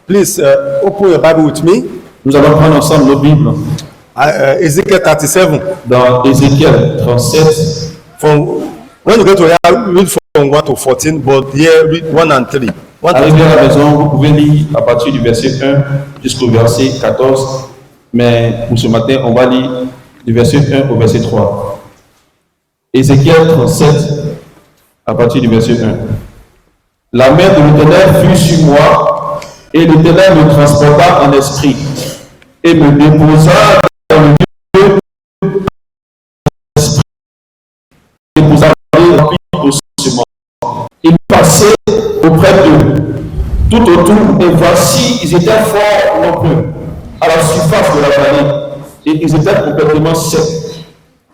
Please open your Bible with me. Nous allons prendre ensemble nos Bibles Ezekiel 37. dans Ézéchiel 37. When you go to here, read from 1 to 14, but here read 1 and 3. Arrivé à la maison, vous pouvez lire à partir du verset 1 jusqu'au verset 14. Mais pour ce matin, on va lire du verset 1 au verset 3. Ézéchiel 37, à partir du verset 1. La main de l'Éternel fut sur moi, et l'Éternel me transporta en esprit, et me déposa dans le lieu d'esprit, déposa au ciment. Il passait auprès d'eux, tout autour, et voici, ils étaient fort nombreux à la surface de la vallée, et ils étaient complètement secs.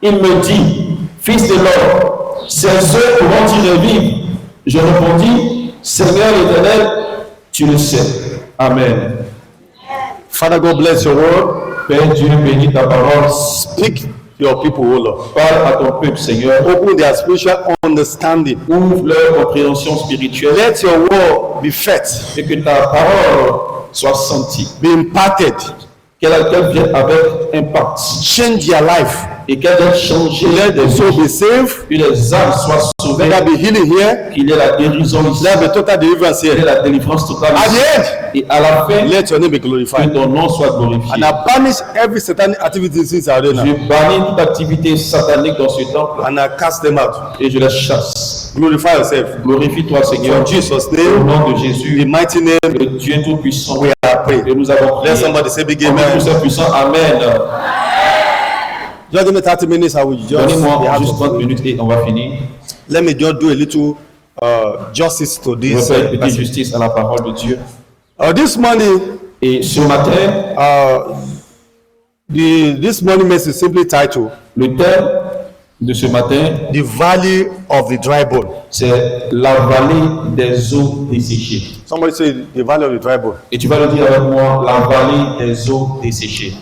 Il me dit, fils de l'homme, ces œufs pourront-ils revivre? Je répondis, Seigneur l'Éternel, tu le sais. Amen. Father God bless your word. Père Dieu, bénis ta parole. Speak to your people, O Lord. Parle à ton peuple, Seigneur. Open their spiritual understanding. Ouvre leur compréhension spirituelle. Let your word be fed. Et que ta parole soit sentie. Be imparted. Qu'elle vienne avec impact. Change their life. Et qu'elle vienne changer. Let the soul be saved. Que les âmes soient sauvées. Let there be healing here. Qu'il y ait la guérison ici. Let there be total deliverance Qu'il y ait here. la délivrance totale At ici. the end, Et à la fin, let your name be que glorified. ton nom soit glorifié. And I banish every satanic activity in this arena. Je bannis toute activité satanique dans ce temple And I cast them out. et je les chasse. Glorify yourself. Glorifie-toi, Seigneur. In Jesus' Au name, nom de in Jésus, the mighty name, le Dieu Tout-Puissant. we are praying. Et nous avons prié. Let somebody say big Amen. amen. Tout puissant, Amen. Just give me 30 minutes. I will just Donnez-moi be juste out 30 of it. minutes et on va finir. Let me just do a little justice to Je vais this. faire une petite justice à la parole de Dieu. This morning, Et ce matin, this morning message is simply titled le thème de ce matin, "The Valley of the Dry Bone." c'est la vallée des eaux desséchées. Somebody say the Valley of the Dry Bone. Et tu vas le dire avec moi, la vallée des eaux desséchées.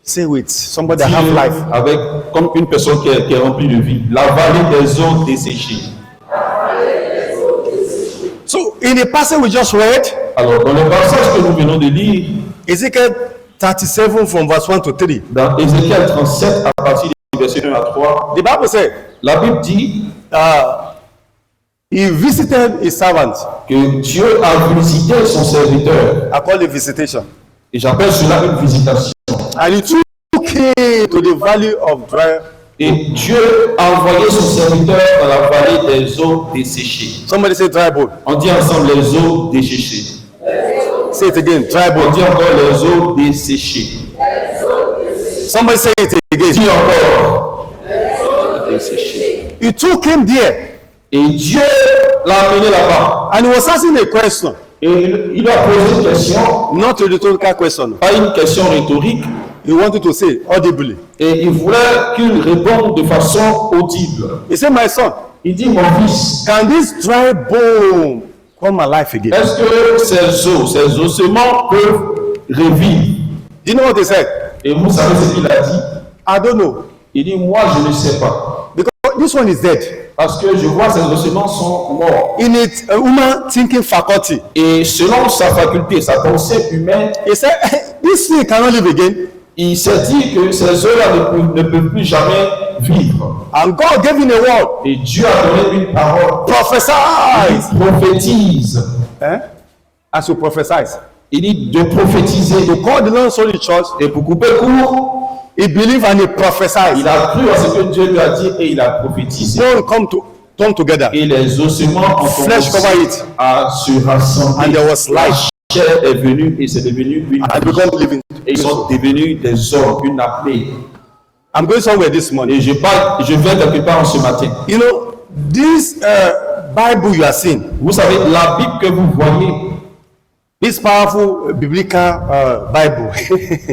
Say with somebody that have Dis-le life. avec comme une personne qui est remplie de vie. La vallée des eaux desséchées. So in the passage we just read, Alors, dans le passage que nous venons de lire, Ezekiel 37 from verse 1 to 3, dans Ézéchiel 37, à partir du verset 1 à 3, the Bible said, la Bible dit he visited his servant. que Dieu a visité son serviteur. I call it visitation. Et j'appelle cela une visitation. And he took him to the valley of dry. Et Dieu a envoyé son serviteur dans la vallée des eaux desséchées. Somebody say dry bone. On dit ensemble les eaux desséchées. Say it again, dry On bone. dit encore les eaux desséchées. Somebody say it again. Dis encore. Desséchées. He took him there Et Dieu l'a amené là-bas. and he was asking a question, Et il a posé une question, not a rhetorical question. pas une question rhétorique. He wanted to say audibly. Et il voulait qu'il réponde de façon audible. He said, my son, Il dit, mon fils, can this dry bone come alive again? est-ce que ces ossements peuvent revivre? You know what he said? Et vous savez ce qu'il a dit? I don't know. Il dit, moi je ne sais pas. Because this one is dead. Parce que je vois ces ossements sont morts. In its human thinking faculty. Et selon sa faculté, sa pensée humaine, He said, this thing cannot live again. il s'est dit que ces œufs-là ne peuvent plus jamais vivre. And God gave him a word. Et Dieu a donné une parole. Prophesy. Il prophétise. As you prophesy. Il dit de prophétiser. To call the long story short, Et pour couper court, he believed and he prophesied. il a cru à ce que Dieu lui a dit et il a prophétisé. Bone come together. Et les ossements ont Flesh commencé cover it. à se rassembler. And there was life. La chair est venue et c'est devenu une And become living. et ils sont devenus des hommes, une appelée. I'm going somewhere this morning. Et je vais quelque part ce matin. You know, this Bible you are seeing, Vous savez, la Bible que vous voyez, this powerful biblical Bible.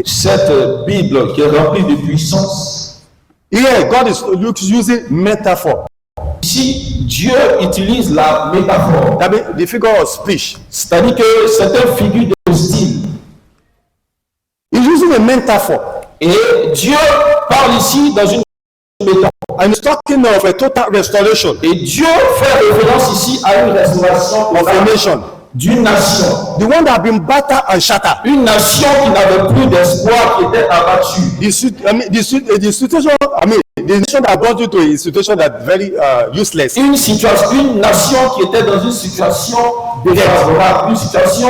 cette Bible qui est remplie de puissance, Here, God is using metaphor. ici, Dieu utilise la métaphore. That means the figure of speech. C'est-à-dire que c'est une figure de style. He's using a metaphor. Et Dieu parle ici dans une métaphore. And he's talking of a total restoration Et Dieu fait référence ici à une restauration of a nation. d'une nation. The one that have been battered and shattered. Une nation qui n'avait plus d'espoir, qui était abattue. The situation, the nation that brought you to a situation that very useless. Une nation qui était dans une situation défavorable, une situation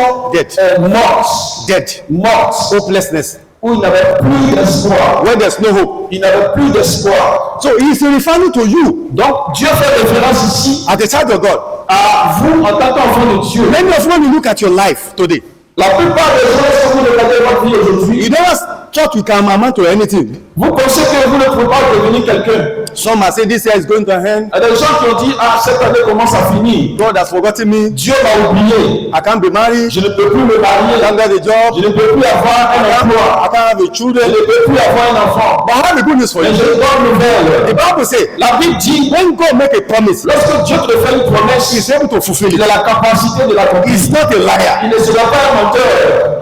morte, Hopelessness. où il n'avait plus d'espoir. Where there's no hope. Il n'avait plus d'espoir. So he is referring to you. Donc Dieu fait référence ici As a child of God. à vous en tant qu'enfant de Dieu. Many of you, when you look at your life today, La plupart des gens, si vous regardez votre vie aujourd'hui, you never thought you can amount to anything. vous pensez que vous ne pouvez pas devenir quelqu'un. Some are saying this year is going to end. Il y a des gens qui ont dit, ah, cette année commence à finir. God has forgotten me. Dieu m'a oublié. I can't be married. Je ne peux plus me marier. I can't get a job. Je ne peux plus avoir un emploi. I can't have a Je children. ne peux plus avoir un enfant. But I have a good news for Mais you. j'ai une bonne The nouvelle. Bible says, La Bible dit, when God make a promise, lorsque Dieu te fait une promesse, He's able to fulfill il a it. la capacité de l'accomplir. He's not a liar. Il ne sera pas un menteur.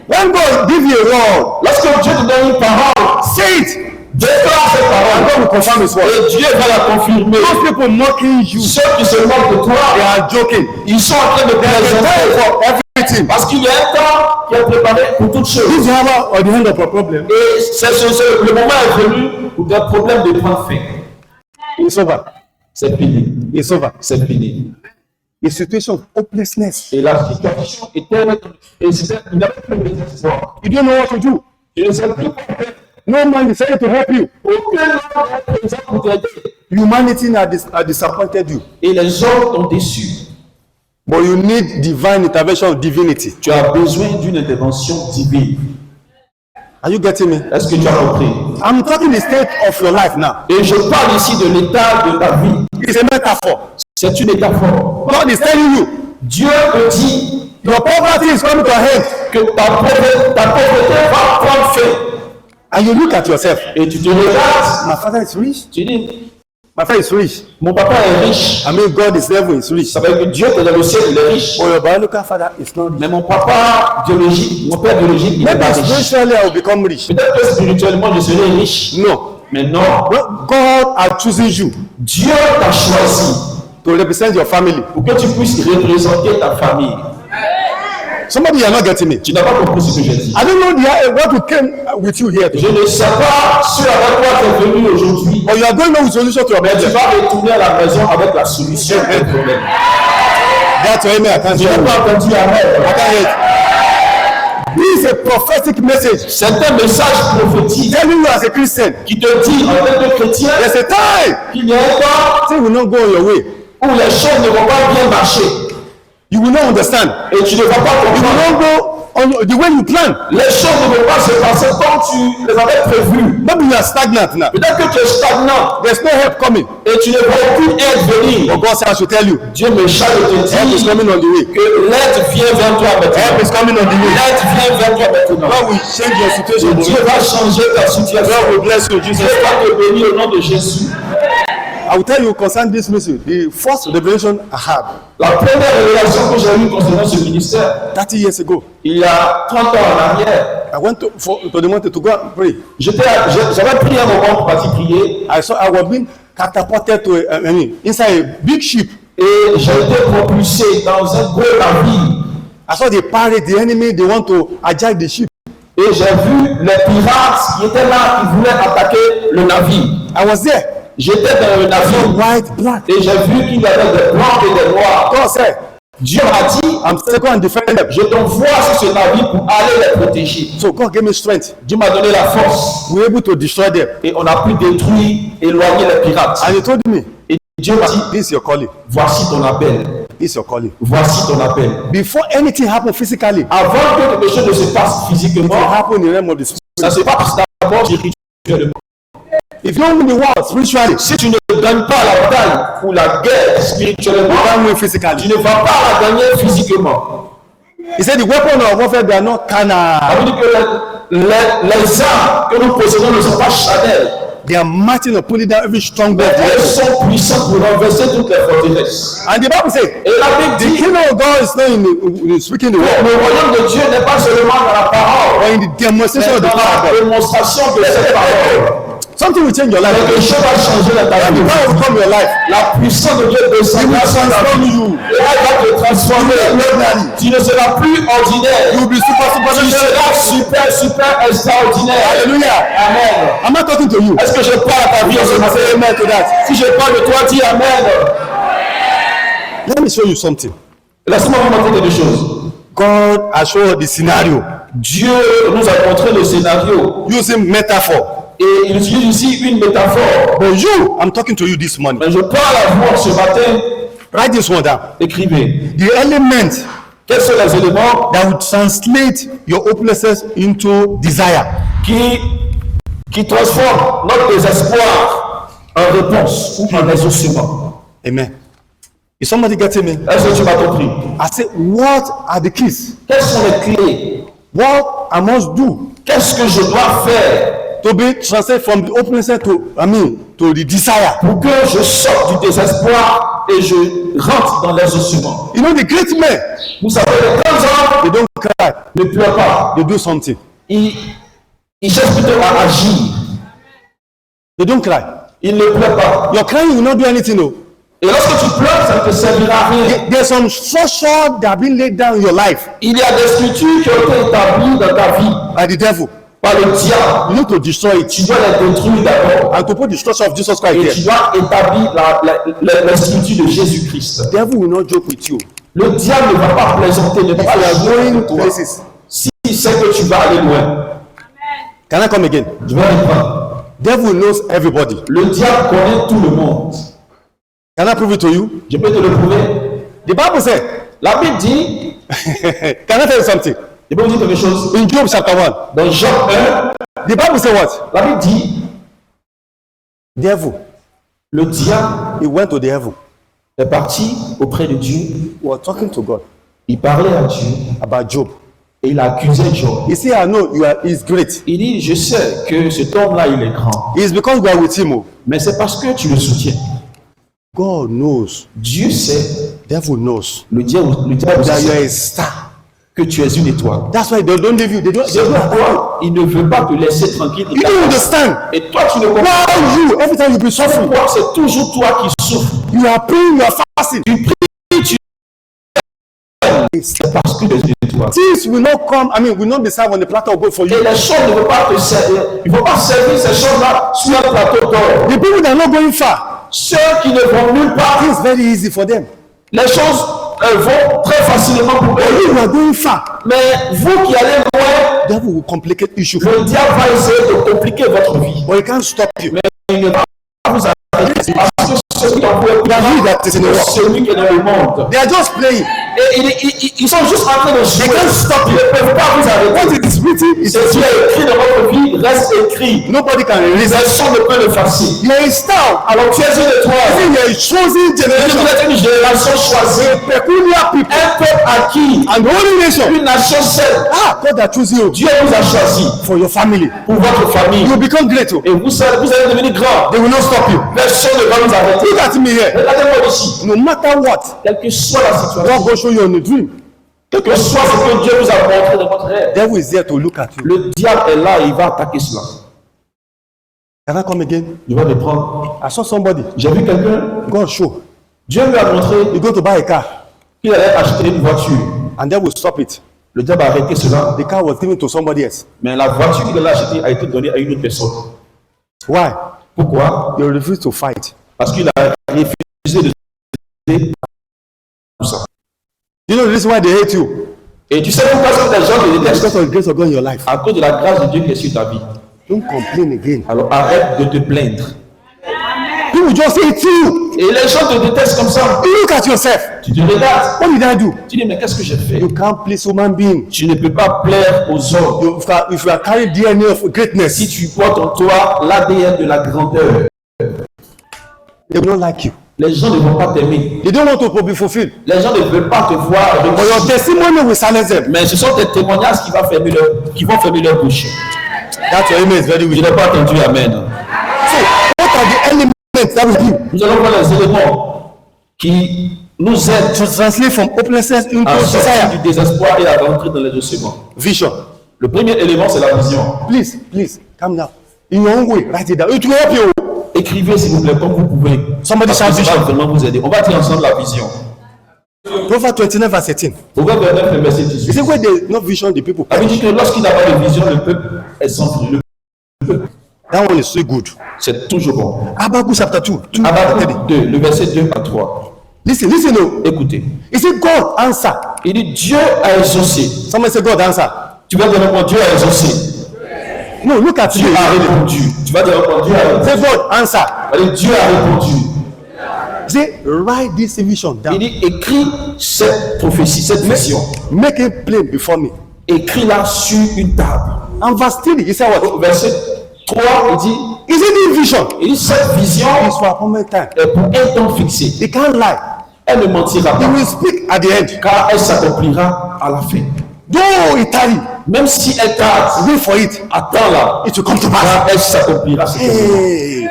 When God give you a word, Lorsque Dieu te donne une parole, say it. déclare cette And parole. God will confirm His word. Et Dieu va la confirmer. Those people mocking you, Ceux qui se moquent de they toi, are joking. ils sont en train de There is a time plaisanter. for everything. Parce qu'il y a un temps qui est préparé pour toutes choses. This is how at the end of a problem. Et le moment est venu où des problèmes de prendre fin. It's over. C'est fini. It's over. C'est fini. A situation of hopelessness. Et la situation était... Et c'était... Il n'avait plus d'espoir. You don't know what to do. Il ne savait plus quoi faire. No man decided to help you. Aucun homme n'a été présent pour t'aider. Humanity has disappointed you. Et les hommes t'ont déçu. But you need divine intervention of divinity. Tu as besoin d'une intervention divine. Are you getting me? Est-ce que tu as compris? I'm talking the state of your life now. Et je parle ici de l'état de ta vie. It's a metaphor. C'est une métaphore. God is telling you, Dieu te dit your poverty is coming to an end. que ta pauvreté va prendre fin. And you look at yourself. Et tu te regardes, My father is rich. tu dis, My father is rich. mon papa est riche. I mean, God is never is rich. Ça veut dire que Dieu qui est dans le ciel, il est riche. But your biological father is not rich. Mais mon papa biologique, mon père biologique, il n'est Maybe pas riche. spiritually I will become rich. Peut-être que spirituellement, je serai riche. No. Mais non, Well, God has chosen you Dieu t'a choisi to represent your family. pour que tu puisses représenter ta famille. Somebody, you are not getting me. Tu n'as pas compris ce que j'ai dit. I don't know what came with you here today. Je ne sais pas ce avec quoi tu es venu aujourd'hui. But you are going on with solution to your Mais tu problem. vas retourner à la maison avec la solution à ton problème. That's why I can't Je hear n'ai you. pas entendu I Amen. can't hear it. This is a prophetic message C'est un message prophétique telling you as a Christian, qui te dit en tant que chrétien there's a time qu'il y a un temps things will not go your way. où les choses ne vont pas bien marcher You will not understand. et tu ne vas pas You will comprendre. not go on the way you plan. Les choses ne vont pas se passer comme tu les avais prévues. Maybe you are stagnant now. Peut-être que tu es stagnant There's no help coming. et tu ne vois aucune aide venir. But God said I should tell you, Dieu me charge de te help is dire coming on the way. que l'aide vient vers toi Help maintenant. is coming on the way. L'aide vient vers toi maintenant. God will change your situation. Dieu va changer ta situation. God will bless you, Jesus. Dieu va te bénir au nom de Jésus. I will tell you concerning this message. The first revelation I had La première révélation que j'ai eue concernant ce ministère, 30 years ago. il y a 30 ans en arrière, I went to the mountain to go and pray. j'avais pris un moment pour partir prier I was being catapulted to inside a big ship. et j'ai été propulsé dans un gros navire. I saw the pirate, the enemy, they want to hijack the ship. Et j'ai vu les pirates qui étaient là, qui voulaient attaquer le navire. I was there. J'étais dans le navire White, black. et j'ai vu qu'il y avait des blancs et des noirs. God said, Dieu m'a dit, I'm still going to defend them. je t'envoie sur ce navire pour aller les protéger. So God gave me strength. Dieu m'a donné la force We were able to destroy them. et on a pu détruire, éloigner les pirates. And he told me, Et Dieu m'a dit, this is your calling. voici ton appel. This is your calling. Voici ton appel. Before anything happens physically, Avant que quelque chose ne se passe it will physiquement, happen in the realm of the spirit. ça se passe d'abord spirituellement. If you don't win the war spiritually, Si tu ne gagnes pas la bataille ou la guerre spirituellement, you can't win tu physically. ne vas pas la gagner physiquement. He said the weapon of warfare, they are not Ça carnal. veut dire que les armes que nous possédons ne sont pas charnelles. They are marching and pulling down every stronghold. Mais of the elles enemy. sont puissantes pour renverser toutes les forteresses. And the Bible says, Et la Bible the dit, kingdom of God is not in speaking the le word, royaume de Dieu n'est pas seulement dans la parole, but in the demonstration mais of the dans power of la God. démonstration de cette parole. Something will change your life. Quelque chose va changer dans ta The vie. power will come in your life. La puissance de Dieu He descendra will sur ta transform vie. you. Et elle va te transformer. Ordinary. Tu ne seras plus ordinaire. You will be super, super, Tu seras super. super extraordinaire. Hallelujah. Amen. Am I talking to you? Est-ce que je parle à ta vie en ce matin? Say amen to that. Si je parle de toi, dis Amen. Let me show you something. Laisse-moi vous montrer quelque chose. God has shown the scenario Dieu nous a montré le scénario using metaphor. et il utilise ici une métaphore. But you, I'm talking to you this morning. Mais je parle à vous ce matin. Write this one down. Écrivez. The element Quels sont les éléments that will translate your hopelessness into desire. qui transforment notre désespoir en réponse ou en exaucement? Amen. Is somebody getting me? Est-ce que tu m'as compris? I say, what are the keys? Quelles sont les clés? What I must do Qu'est-ce que je dois faire to be translated from the hopelessness to the desire? pour que je sorte du désespoir et je rentre dans l'exaucement? You know, the great men, Vous savez, les grands hommes they don't cry, ne pleurent pas. they do something. Ils cherchent plutôt à agir. They don't cry. Ils ne pleurent pas. Your crying will not do anything. No. Et lorsque tu pleures, ça ne te servira à rien. There's some structure that have been laid down in your life Il y a des structures qui ont été établies dans ta vie by the devil. par le diable. You need to destroy it. Tu dois les détruire d'abord. And to put the structure of Jesus Christ Et there. tu dois établir la structure de Jésus-Christ. The devil will not joke with you. Le diable ne va pas plaisanter, ne va pas You are jouer going avec toi. places. Si c'est que tu vas aller loin, Can I come again? je vais reprendre. Devil knows everybody. Le diable connaît tout le monde. Can I prove it to you? Je peux te le prouver. The Bible said, La Bible dit, can I tell you something? je peux vous dire quelque chose. In Job chapter 1, Dans Job 1, the Bible said what? la Bible dit, Devil, le diable he went to the devil. est parti auprès de Dieu. He was talking to God Il parlait à Dieu about Job. et il accusait Job. He said, I know he's great. Il dit, je sais que cet homme-là, il est grand. It's because we are with him. Oh. Mais c'est parce que tu le soutiens. God knows, Dieu sait, devil knows le diable that you are sait a star. que tu es une étoile. That's why they don't leave you. They C'est don't pourquoi il ne veut pas te laisser tranquille. You don't understand. Et toi, tu ne comprends pas. Why you? Every time you be suffering, Pourquoi c'est toujours toi qui souffres. you are praying, you are fasting. Tu pries, tu... C'est parce que tu es une étoile. Things will not come, will not be served on the platter of gold for Et you. les choses ne vont pas te servir. Il ne faut pas servir ces choses-là sur un plateau d'or. The people that are not going far, Ceux qui ne vont nulle part, it's very easy for them. les choses vont très facilement pour But eux. you are going far, Mais vous qui allez loin, devil will complicate issue for you. le diable va essayer de compliquer votre vie. But he can't stop you. Mais il ne va pas vous arrêter. Parce que celui qui en peut celui qui est dans le monde. They are just playing. Et ils sont juste en train de jouer. Ils ne peuvent pas vous arrêter. What is written is Ce qui est écrit dans votre vie reste écrit. nobody can Les erase it. actions ne peuvent l'effacer. You are a star. Alors tu es une I étoile. think you are a chosen Vous generation. êtes une génération choisie. Peculiar people. Un peuple acquis. And the only nation. Une nation seule. God that chose you Dieu vous a choisi for your family. pour votre famille. You become great. Oh. Et vous allez devenir grand. They will not stop you. Personne ne va nous arrêter. Look at me here. Regardez-moi ici. No matter what, Quelle que soit la situation, God will show you on a dream. quel que soit ce que Dieu vous a montré dans votre rêve, Devil is there to look at you. le diable est là et il va attaquer cela. Can I come again? Il va le prendre. I saw somebody. J'ai vu quelqu'un, God show. Dieu lui a montré You go to buy a car, qu'il allait acheter une voiture. and they will stop it. Le diable a arrêté cela, The car was given to somebody else. mais la voiture qu'il allait acheter a été donnée à une autre personne. Why? Pourquoi? They refuse to fight. Parce qu'il a refusé de tout ça. You know the reason why they hate you? Et tu sais pourquoi sont des gens qui détestent? Because of the grace of God in your life. À cause de la grâce de Dieu qui est sur ta vie. Don't complain again. Alors arrête de te plaindre. People just hate you. Et les gens te détestent comme ça. You look at yourself. Tu te regardes. What did I do? Tu dis, mais qu'est-ce que j'ai fait? You can't please human being. Tu ne peux pas plaire aux hommes. If you are carrying DNA of greatness, Si tu portes en toi l'ADN de la grandeur, they will not like you. les gens ne vont pas t'aimer. They don't want to be fulfilled. Les gens ne veulent pas te voir. But your testimony will silence them. Mais ce sont tes témoignages qui vont fermer leur bouche. That's your amen is very Je weak. n'ai pas entendu Amen. So, what are the elements that will do Nous allons voir les éléments qui nous aident to translate from hopelessness into à sortir desire? du désespoir et à rentrer dans les ossements. Vision. Le premier élément, c'est la vision. Please, calm down. In your own way, write it down. It will help you. Écrivez s'il vous plaît comme vous pouvez. Somebody Parce que shout ça va vision. vraiment vous aider. On va dire ensemble la vision. Proverbs 29 verse 18. Proverbe 29, le verset You 18. say where there is no vision, the people Ça veut perish. dire que lorsqu'il n'a pas de vision, le peuple est sans fruit. That one is so good. C'est toujours bon. Habakkuk chapter 2. Habakkuk 2, le verset 2 à 3. Listen, oh. Écoutez. He said, God answer. Il dit Dieu a exaucé. Somebody say, God answer. Tu vas dire répondre Dieu a exaucé. No, look at Dieu you. a répondu. Tu vas dire répondre Dieu a répondu. Say, God answer. Allez, Dieu a répondu. Say, write this vision Il down. dit écris cette prophétie, cette vision. Make it plain before me. Écris-la sur une table. And verse 3, he said what? Au verset 3, il dit Is it this vision? cette vision It's for appointment time. est pour un temps fixé. He can't lie. Elle ne mentira He pas, will speak at the end. car elle s'accomplira à la fin. Though he tarry, Même si elle tarde, wait for it. attends-la, It will come to pass. car elle s'accomplira. Hey,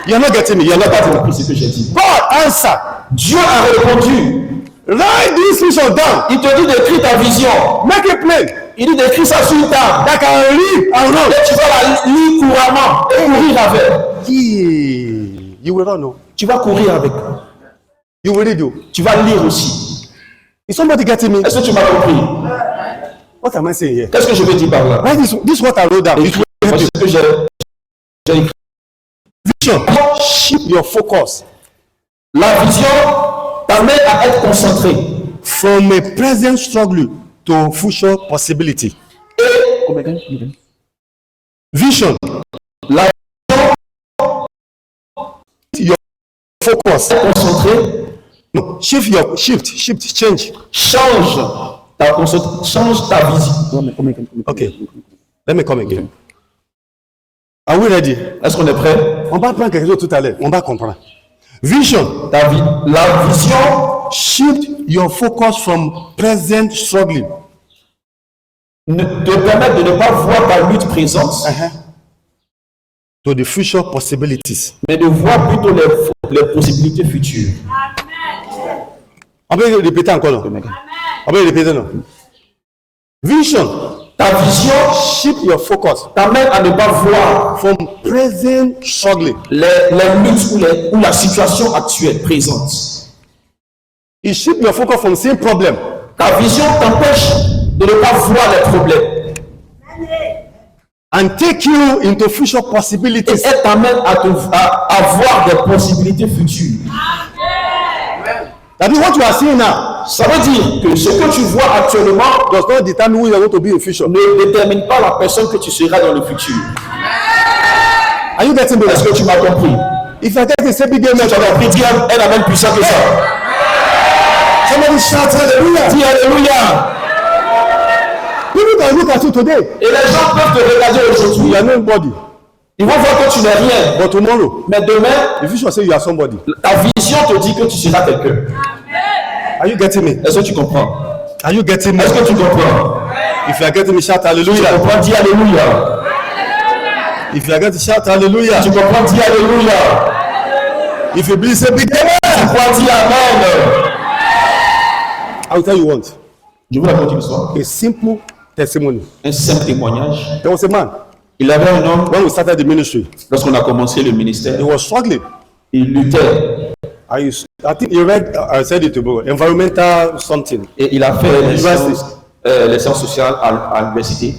you're not getting me. You're not Pas getting me. compris ce que j'ai dit. God answer. Dieu a répondu. Write this vision down. Il te dit d'écrire ta vision. Make it plain. Il dit d'écrire ça sur une table. That can read and run. Et tu vas la lire couramment et courir avec. Yeah. You will run. No. Tu vas courir avec. You will read. You. Tu vas lire aussi. Is somebody getting me? Est-ce que tu m'as compris? What am I saying here? Qu'est-ce que je veux dire par là? Write this. This is what I wrote down. It will help Voici you. ce que j'ai écrit. Vision. Shift your focus La vision t'amène à être concentré. from a present struggle to future possibility. Vision. La Your focus. concentré No. Shift, change. change ta concentration, change ta vision. Okay. Let me come again. Are we ready? Est-ce qu'on est prêt? On va prendre quelque chose tout à l'heure. On va comprendre. Vision. La vision Shift your focus from present struggling te permet de ne pas voir ta lutte présente, to the future possibilities. mais de voir plutôt les possibilités futures. On peut répéter encore. Non? On peut répéter non? Vision. Ta vision Shift your focus t'amène à ne pas voir from present struggling. les luttes ou la situation actuelle, présente. It shift your focus from seeing problem Ta vision t'empêche de ne pas voir les problèmes. and take you into future Et possibilities. elle t'amène à voir des possibilités futures. That is what you are seeing now. Ça veut dire que ce que tu vois actuellement Does not determine who you are going to be in future. ne détermine pas la personne que tu seras dans le futur. Are you getting me? Est-ce que tu m'as compris? If I get a say big amen, Tu as compris, dis un amen puissant que ça. somebody shout hallelujah. Dis alléluia. People can look at you today. Et les gens peuvent te regarder You aujourd'hui. are nobody. Ils vont voir que tu n'es rien. But tomorrow, Mais demain, the future say you are somebody. ta vision te dit que tu seras quelqu'un. Are you getting me? Est-ce que tu comprends? Are you getting me? Est-ce que tu comprends? If you are getting me, shout Tu hallelujah. comprends? Dis alléluia. If you are getting shout hallelujah. Tu comprends? Dis alléluia. If you believe, say big Tu amen. crois? Dis amen. I will tell you once. Je vous raconte une histoire. A simple testimony. Un simple témoignage. There was a man Il avait un homme, when we started the ministry. lorsqu'on a commencé le ministère, He was struggling. il luttait I think he read. I said it to you. Environmental something. et il a fait University. les sciences sociales à l'université.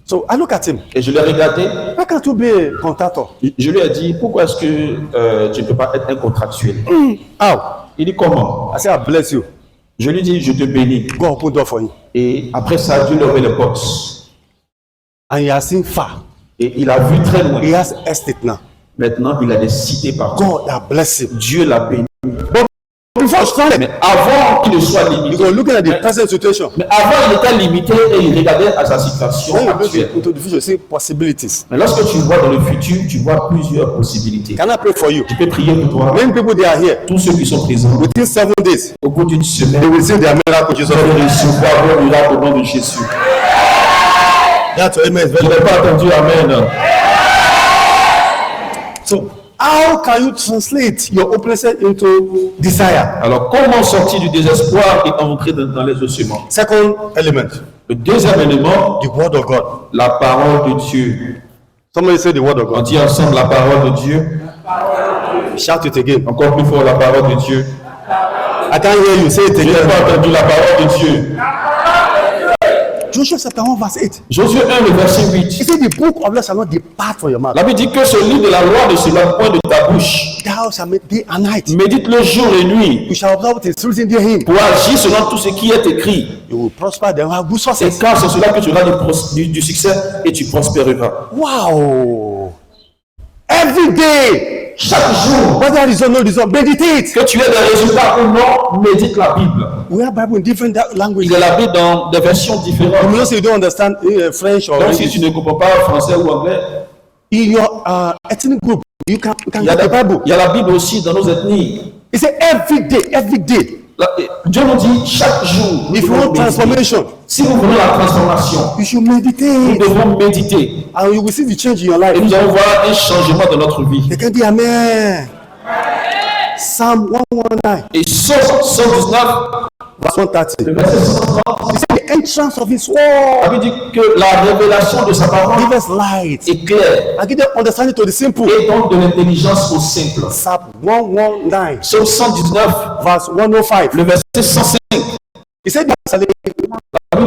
So I look at him. Et je l'ai regardé, Why can't you be a contractor? je lui ai dit, pourquoi est-ce que tu ne peux pas être un contractuel? How? Il dit, comment? I said, I bless you. Je lui dis, je te bénis. God open door for you. Et après ça, Dieu lui a ouvert les portes. And he has seen far. Et il a vu très loin. He has estate now. Maintenant, il a des cités partout. God that bless him. Dieu l'a béni. Before struggling, Mais avant qu'il ne soit you limité, go looking at the present situation. mais avant il était limité et il regardait à sa situation When you look actuelle. into the future, you see possibilities. Mais lorsque tu vois dans le futur, tu vois plusieurs possibilités. Can I pray for you? Je peux prier pour toi. Many people they are here. Tous ceux qui sont présents, Within 7 days, au bout d'une they semaine, will see their miracle. Jesus. vous allez recevoir vos miracles au nom de Jésus. That's your amen. Je n'ai pas entendu Amen. So, how can you translate your hopelessness into desire? Alors, comment sortir du désespoir et entrer dans les ossements? Second element, Le deuxième élément, the word of God. la parole de Dieu. Somebody say the word of On God. dit ensemble la parole de Dieu. Shout it again. Encore plus fort, la parole de Dieu. I can't hear you. Say it Je n'ai again. pas entendu la parole de Dieu. Joshua chapter 1 verse 8. Josué 1, le verset 8. He said, the book of law shall not depart from your mouth. La Bible dit que ce livre de la loi ne s'éloigne point de ta bouche. Thou shalt make day and night. Médite-le jour et nuit You shall observe what is written therein. pour agir selon tout ce qui est écrit. You will prosper, then have good Et success. car c'est cela que tu auras du succès et tu prospéreras. Wow. Every day. Chaque jour, Whether result no result, meditate. que tu aies des résultats ou non, médite la Bible. We have Bible in different languages. Il y a la Bible dans des versions différentes. You know, so you don't understand French or Donc si English. tu ne comprends pas français ou anglais, In your ethnic group, you can il y a get the Bible. il y a la Bible aussi dans nos ethnies. He said every day. Dieu nous dit chaque jour, nous If you devons want méditer. transformation, Si nous voulons la transformation, you should nous meditate. devons méditer. And you will see the change in your Et life. nous allons voir un changement dans notre vie. They can be amen. Psalm 119, Et Psaume 119, verse 130. le verset 130, He said the entrance of his la word Bible dit que la révélation de sa parole give us light. est claire I give them understanding to the simple. et donc de l'intelligence au simple. Psalm 119, Psaume 119, verse 105. le verset 105, He said, la Bible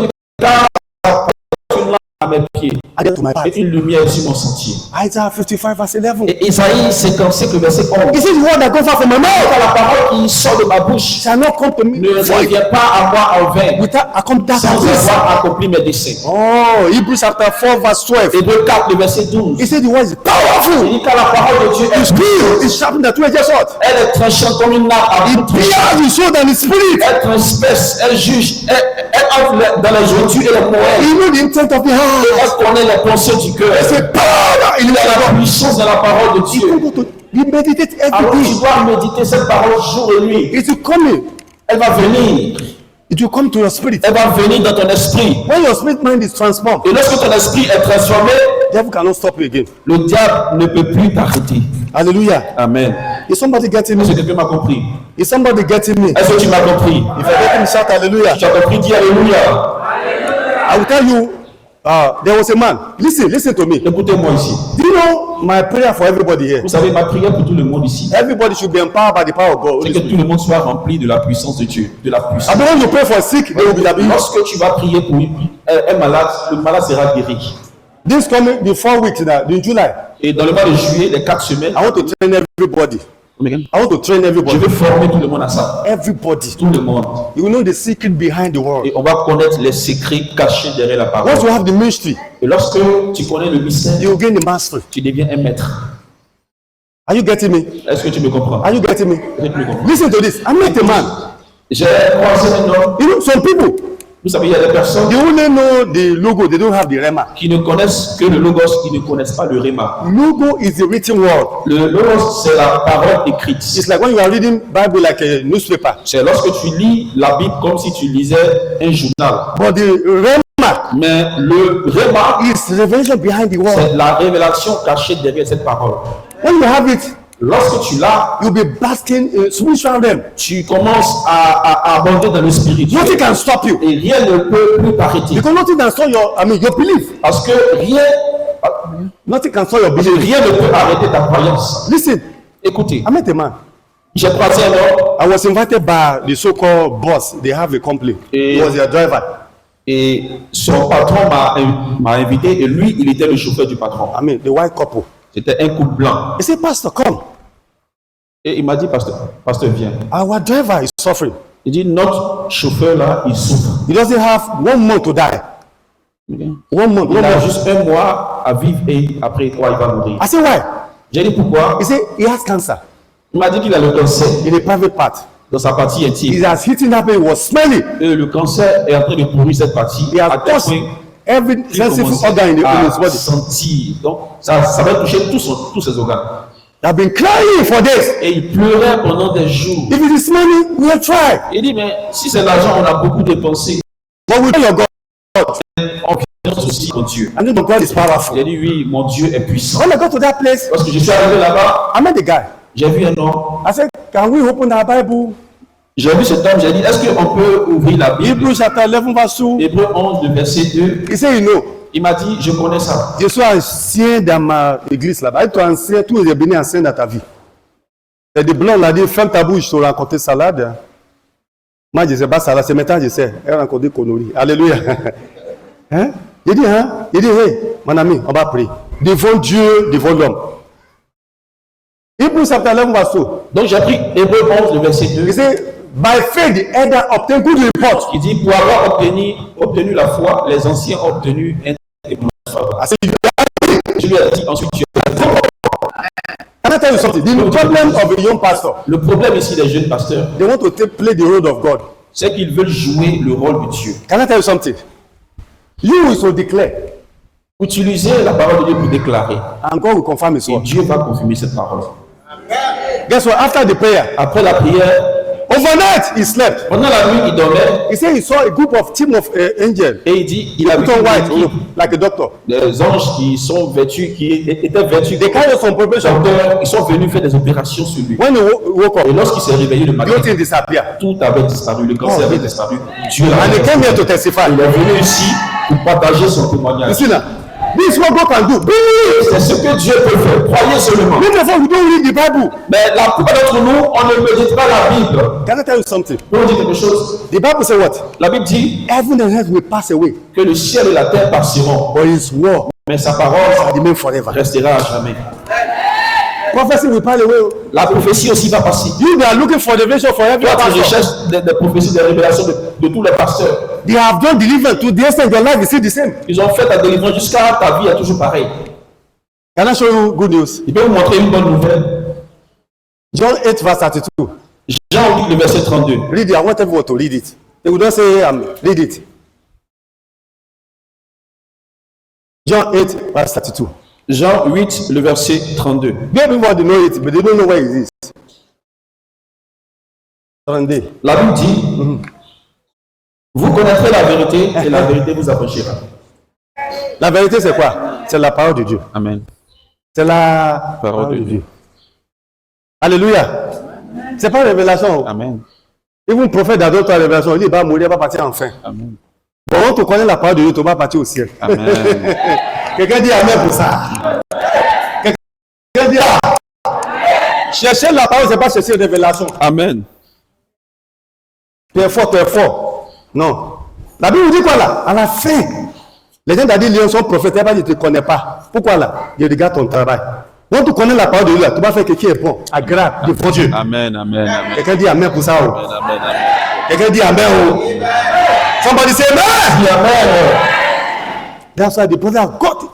dit car une lampe à mes pieds I get to my path. et une lumière sur mon sentier. Isaiah 55, verse 11. Et Isaïe 55, le verset 11. He said, the word that goes out from my mouth Car la parole qui sort de ma bouche shall not come to me ne void revient pas à moi en vain, without accomplishing sans this. avoir accompli mes desseins. Oh, Hebrews chapter 4, verse 12. Hébreux 4, le verset 12. He said, the word is Il powerful. dit car la parole de Dieu est Spirit is sharper than two-edged sword. elle est tranchante comme une lame à bout tranchant. Pierre the soul and the spirit. Elle transperce, elle juge, elle entre dans les jointures et les moelles. He know the intent of the heart. Elle connaît les pensées du cœur. C'est power in Il y a the la puissance dans la parole de You Dieu. go to you meditate Alors every tu day. dois méditer cette parole jour et nuit. It will come. Elle va venir. It will come to your spirit. Elle va venir dans ton esprit. When your spirit mind is transformed, Et lorsque ton esprit est transformé, the devil cannot stop you again. le diable ne peut plus t'arrêter. Hallelujah. Amen. Is somebody getting Est-ce que me? quelqu'un m'a compris? Is somebody getting me? Est-ce que tu m'as compris? If I get him, shout hallelujah. Tu as compris? Dis Alléluia. I will tell you, there was a man. Listen to me. Écoutez-moi ici. Do you know my prayer for everybody here? Vous savez, ma prière pour tout le monde ici, Everybody should be empowered by the power of God. c'est que tout le monde soit rempli de la puissance de Dieu. De la puissance. I don't want to pray for sick, they will be happy. Lorsque tu vas prier pour un malade, le malade sera guéri. This coming the 4 weeks now, in July. Et dans le mois de juillet, les 4 semaines, I want to train everybody. I want to train je everybody. vais former tout le monde à ça. Everybody. Tout le monde. You will know the secret behind the world. Et on va connaître les secrets cachés derrière la parole. Once you have the ministry, Et lorsque tu connais le mystère, you will gain the mastery. tu deviens un maître. Are you getting me? Est-ce que tu me comprends? Are you getting me? Est-ce que tu me comprends? Listen to this. I met a man. J'ai croisé un homme. You know, some people, Vous savez, il y a des personnes they only know the logo, they don't have the rema. qui ne connaissent que le logos, qui ne connaissent pas le réma. Logo is the written word. Le logos, c'est la parole écrite. It's like when you are reading Bible like a newspaper. C'est lorsque tu lis la Bible comme si tu lisais un journal. But the rema Mais le réma, is revelation behind the word. c'est la révélation cachée derrière cette parole. When you have it, Lorsque tu l'as, you'll be basking in spiritual realm. tu commences à abonder dans le spirituel. Nothing can stop you. Et rien ne peut plus t'arrêter. Because nothing can stop your belief. Parce que Nothing can stop your belief. rien ne peut arrêter ta croyance. Listen, Écoutez, I met a man. j'ai croisé un homme I was invited by the so-called boss. They have a company. He was their driver. et son patron m'a invité et lui, il était le chauffeur du patron. I mean, the white couple. C'était un couple blanc. He said, Pastor, come. Et il m'a dit, pasteur, viens. Our driver is suffering. Il dit, notre chauffeur là, il souffre. He doesn't have 1 month to die. 1 month. Il 1 a month. juste un mois à vivre et après 3, il va mourir. I said, why? J'ai dit pourquoi? He said, he has cancer Il m'a dit qu'il a le cancer in the private part. dans sa partie intime. He has hitting that pain. He was smelly. Et le cancer est en train de pourrir cette partie. He à has tel touched point every qu'il sensitive commence organ in à his body. sentir. Donc, ça va toucher tous ses organes. They have been crying for this. Et il pleurait pendant des jours. If it is money, we will try. Il dit, mais si c'est l'argent, on a beaucoup dépensé. But we know your God. Confiance aussi en Dieu. I know your God is powerful. Il a dit, oui, mon Dieu est puissant. When I got to that place, Lorsque je suis arrivé là-bas, I met the guy. j'ai vu un homme. I said, can we open our Bible? J'ai vu cet homme, j'ai dit, est-ce qu'on peut ouvrir la Bible? Hebrews chapter 11 verse 2. Hébreux 11, le verset 2. He said, you know. Il m'a dit, je connais ça. Je suis ancien dans ma église là-bas. Tu es ancien, tous les bénis anciens dans ta vie. Et des blancs, on a dit, ferme ta bouche, tu as rencontré salade. Moi, je ne sais pas salade, c'est maintenant je sais. Elle a rencontré conneries. Alléluia. Hein? Il dit, hey, mon ami, on va prier. Devant Dieu, devant l'homme. Hebrews chapter 11 verse 2. Donc j'ai pris Hébreux 11, le verset 2. Il dit, by faith, the elder obtained good report. Il dit, pour avoir obtenu la foi, les anciens ont obtenu un témoignage favorable. Je lui ai dit ensuite, Can I tell you something? The problem of a young pastor, le problème ici des jeunes pasteurs, they want to play the role of God. c'est qu'ils veulent jouer le rôle de Dieu. Can I tell you something? You will so declare, Utilisez la parole de Dieu pour déclarer. and God will confirm His Et word. Dieu va confirmer cette parole. Guess what? After the prayer, Après la prière, overnight he slept. pendant la nuit, il dormait He said he saw a group of team of angels. et il dit, il a vu Put on white, une équipe like a doctor. des anges qui sont vêtus, qui étaient vêtus. They carried some preparation. Ils sont venus faire des opérations sur lui. When he woke Et up, lorsqu'il s'est réveillé le the matin, whole thing disappeared. tout avait disparu, le cancer avait disparu. Dieu l'a And he fait. came here to testify. Il est venu ici pour partager son témoignage. You see now, this is what God can do. C'est ce que Dieu peut faire. Croyez seulement. Many of us, we don't read the Bible. Mais la plupart d'entre nous, on ne médite pas la Bible. Can I tell you something? Pour vous dire quelque chose, The Bible says what? la Bible dit Heaven and earth will pass away, que le ciel et la terre passeront, but His word mais sa parole remain forever. restera à jamais. Prophecy will pass away. La prophétie aussi va passer. You they are looking for the vision for every Toi, tu pastor. recherches des prophéties, des révélations de tous les pasteurs. They have done deliverance to the extent your life is still the same. Ils ont fait ta délivrance jusqu'à ta vie est toujours pareille. Can I show you good news? Il peut vous montrer une bonne nouvelle. John 8 verse 32. Jean 8, le verset 32. Read it. I want everyone to read it. They will not say read it. John 8 verse 32. Jean 8, le verset 32. Many people know it, but they don't know where it is. 32. La Bible dit, vous connaîtrez la vérité et la vérité vous affranchira. La vérité, c'est quoi? C'est la parole de Dieu. Amen. C'est la parole de Dieu. Alléluia. C'est pas une révélation. Amen. Even un prophète dans d'autres révélations, il dit, il va mourir, il va partir enfin. Amen. Bon, on te connaît la parole de Dieu, tu vas partir au ciel. Amen. Quelqu'un dit Amen pour ça. Quelqu'un dit chercher la parole, c'est pas chercher une révélation. Amen. Tu es fort. Non. La Bible dit quoi là? À la fin, les gens t'ont dit, ils sont prophètes, ils ne te connaissent pas. Pourquoi là? Je regarde ton travail. Quand tu connais la parole de Dieu, là, tu vas faire quelque chose qui est bon, agréable, devant Dieu. Amen. Amen. Amen. Quelqu'un dit Amen pour ça. Oh. Amen. Amen. Quelqu'un dit Amen. Oh. Somebody say Amen. Amen. That's why the brother got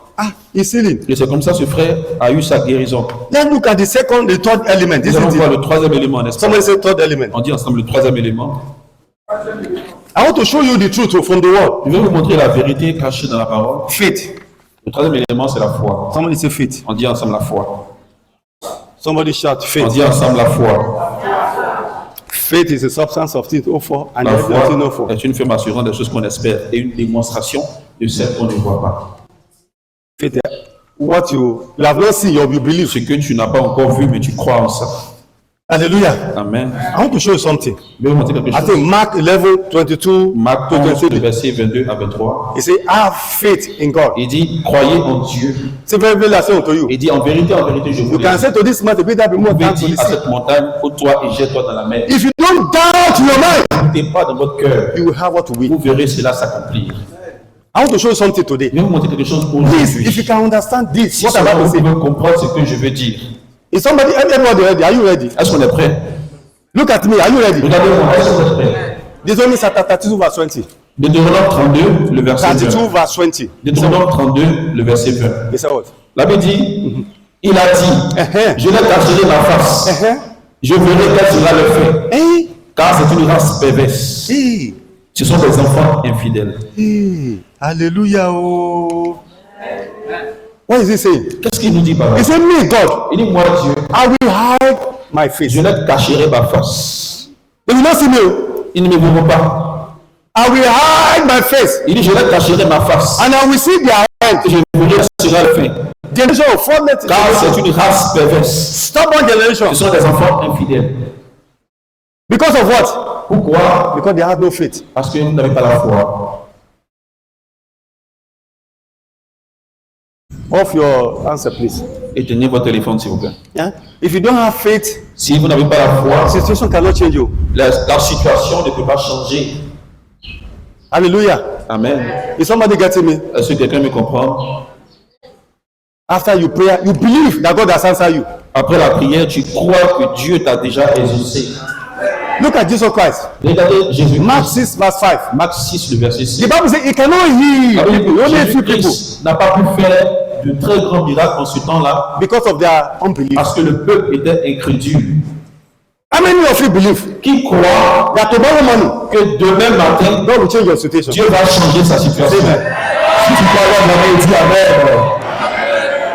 his healing. Et c'est comme ça ce frère a eu sa guérison. Let's look at the second, the third element. This Nous allons is voir it. le troisième élément, n'est-ce pas? Somebody say third element. On dit ensemble le troisième élément. I want to show you the truth from the word. Je vais vous montrer la vérité cachée dans la parole. Faith. Le troisième élément, c'est la foi. Somebody say faith. On dit ensemble la foi. Somebody shout On faith. dit ensemble la foi. Faith is a substance of things hoped for and La nothing not foi for. est une ferme assurance des choses qu'on espère et une démonstration de celles qu'on ne voit pas. Faith is what you have not seen, you believe. Ce que tu n'as pas encore vu, mais tu crois en ça. Hallelujah. Amen. I want to show you something. Je vais vous montrer quelque I chose. think Mark 11, 22 Marc to 11, le 23. verset 22 à 23. He said, have faith in God. Il dit, croyez en Dieu. C'est very revelation to you. Il dit, en vérité, je vous You le can dis. say to this mountain, be that be more Vous pouvez than to dire the à sea. cette montagne, ôte-toi et jette-toi dans la mer. If you don't doubt in your mind, N'écoutez pas dans votre cœur. you will have what to win. Vous verrez cela s'accomplir. I want to show you something today. Je vais vous montrer quelque chose Please, if you aujourd'hui. can understand this, Si what I'm about seulement to vous say. pouvez comprendre ce que je veux dire. Is somebody, everybody ready? Are you ready? Est-ce qu'on est prêt? Look at me. Are you ready? Regardez-moi, est-ce qu'on est prêt? Deuteronomy chapter 32 verse 20. Deutéronome 32, le verset 32 20. verse 20. Deutéronome 32, le verset 20. He said what? La Bible dit, il a dit, je leur cacherai ma face. Je verrai quel sera le fait. Hey, Car c'est une race perverse. hey, Ce sont des enfants infidèles. hey. Hallelujah. Oh. What is he saying? Qu'est-ce qu'il nous dit par là? He said, me, God, Il dit, moi Dieu, I will hide my face. je leur cacherai ma face. They will not see me. Ils ne me verront pas. I will hide my face. Il dit, je leur cacherai ma face. And I will see their hand. Et je verrai quel sera le fait. Generation of formless. Car c'est une race perverse. Stubborn generation. Ce sont des enfants infidèles. Because of what? Pourquoi? Because they have no faith. Parce que vous n'avez pas la foi. Off your answer, please. Éteignez votre téléphone, s'il vous plaît. Yeah? If you don't have faith, Si vous n'avez pas la foi, the situation cannot change you. la situation ne peut pas changer. Hallelujah. Amen. Is somebody getting me? Est-ce que quelqu'un me comprend? After you pray, you believe that God has answered you. Après la prière, tu crois que Dieu t'a déjà exaucé. Look at Jesus Christ. Regardez Jésus. Mark 6, verse 5. Marc 6, le verset 6. The Bible says he cannot heal Ah oui, people, only a few people, Jésus-Christ n'a pas pu faire de très grands miracles en ce temps-là because of their unbelief. parce que le peuple était incrédule. How many of you believe Qui croit that tomorrow morning que demain matin, God will change your situation? Dieu va changer sa situation? Si tu crois avoir l'amour, dis Amen.